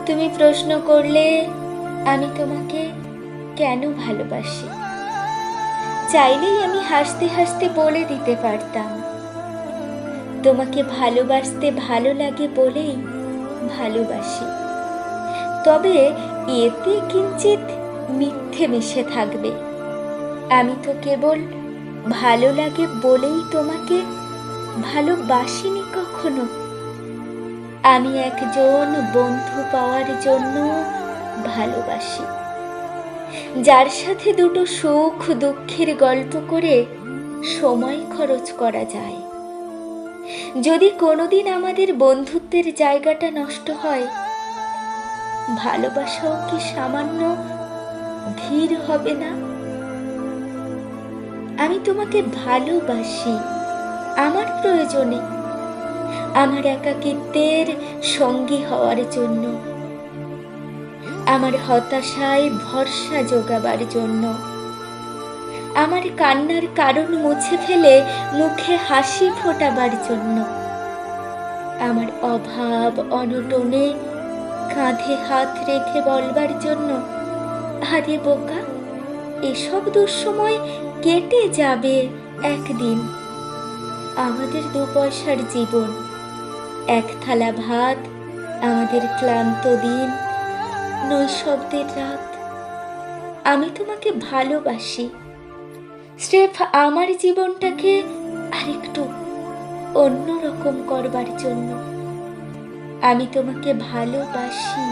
তুমি প্রশ্ন করলে আমি তোমাকে কেন ভালোবাসি, চাইলেই আমি হাসতে হাসতে বলে দিতে পারতাম, তোমাকে ভালোবাসতে ভালো লাগে বলেই ভালোবাসি। তবে এতে কিঞ্চিত মিথ্যে মিশে থাকবে। আমি তো কেবল ভালো লাগে বলেই তোমাকে ভালোবাসিনি কখনো। আমি একজন বন্ধু পাওয়ার জন্য ভালোবাসি, যার সাথে দুটো সুখ দুঃখের গল্প করে সময় খরচ করা যায়। যদি কোনোদিন আমাদের বন্ধুত্বের জায়গাটা নষ্ট হয়, ভালোবাসাও কি সামান্য ধীর হবে না? আমি তোমাকে ভালোবাসি আমার প্রয়োজনে, আমার একাকিত্বের সঙ্গী হওয়ার জন্য, আমার হতাশায় ভরসা জোগাবার জন্য, আমার কান্নার কারণ মুছে ফেলে মুখে হাসি ফোটাবার জন্য, আমার অভাব অনটনে কাঁধে হাত রেখে বলবার জন্য, আরে বোকা, এসব দুঃসময় কেটে যাবে একদিন। আমাদের 2 পয়সার জীবন, এক থালা ভাত, আমাদের ক্লান্ত দিন, নৈশব্দের রাত। আমি তোমাকে ভালোবাসি স্রেফ আমার জীবনটাকে আরেকটু অন্যরকম করবার জন্য। আমি তোমাকে ভালোবাসি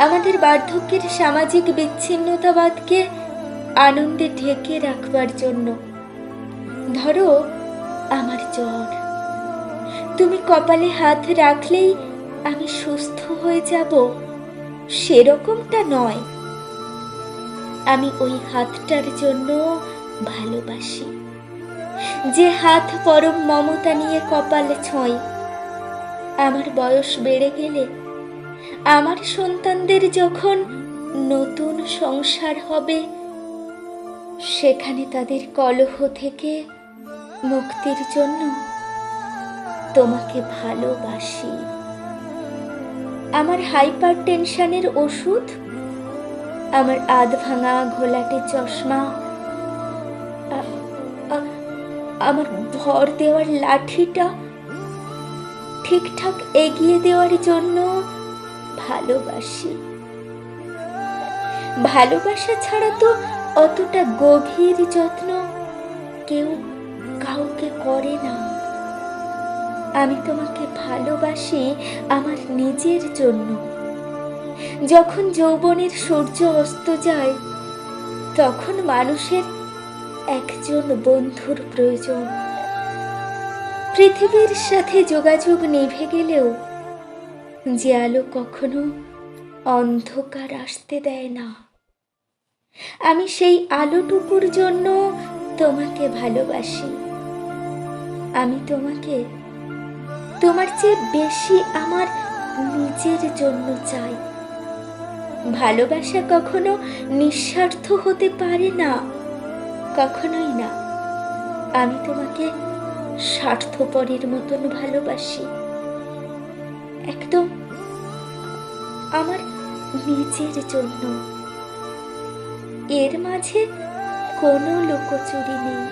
আমাদের বার্ধক্যের সামাজিক বিচ্ছিন্নতাবাদকে আনন্দে ঢেকে রাখবার জন্য। ধরো আমার জ্বর, তুমি কপালে হাত রাখলেই আমি সুস্থ হয়ে যাব, সেরকমটা নয়। আমি ওই হাতটার জন্য ভালোবাসি, যে হাত পরম মমতা নিয়ে কপালে ছোঁয়। আমার বয়স বেড়ে গেলে, আমার সন্তানদের যখন নতুন সংসার হবে, সেখানে তাদের কলহ থেকে মুক্তির জন্য তোমাকে ভালোবাসি। আমার হাইপার টেনশনের ওষুধ, আমার আধ ভাঙা ঘোলাটে চশমা, আমার ভর দেওয়ার লাঠিটা ঠিকঠাক এগিয়ে দেওয়ার জন্য ভালোবাসি। ভালোবাসা ছাড়া তো অতটা গভীর যত্ন কেউ কাউকে করে না। আমি তোমাকে ভালোবাসি আমার নিজের জন্য। যখন যৌবনের সূর্য অস্ত যায়, তখন মানুষের একজন বন্ধুর প্রয়োজন। পৃথিবীর সাথে যোগাযোগ নিভে গেলেও যে আলো কখনো অন্ধকার আসতে দেয় না, আমি সেই আলোটুকুর জন্য তোমাকে ভালোবাসি। আমি তোমাকে তোমার চেয়ে বেশি আমার নিজের জন্য চাই। ভালোবাসা কখনো নিঃস্বার্থ হতে পারে না, কখনোই না। আমি তোমাকে স্বার্থপরের মতন ভালোবাসি, একদম আমার নিজের জন্য। এর মাঝে কোনো লুকোচুরি নেই।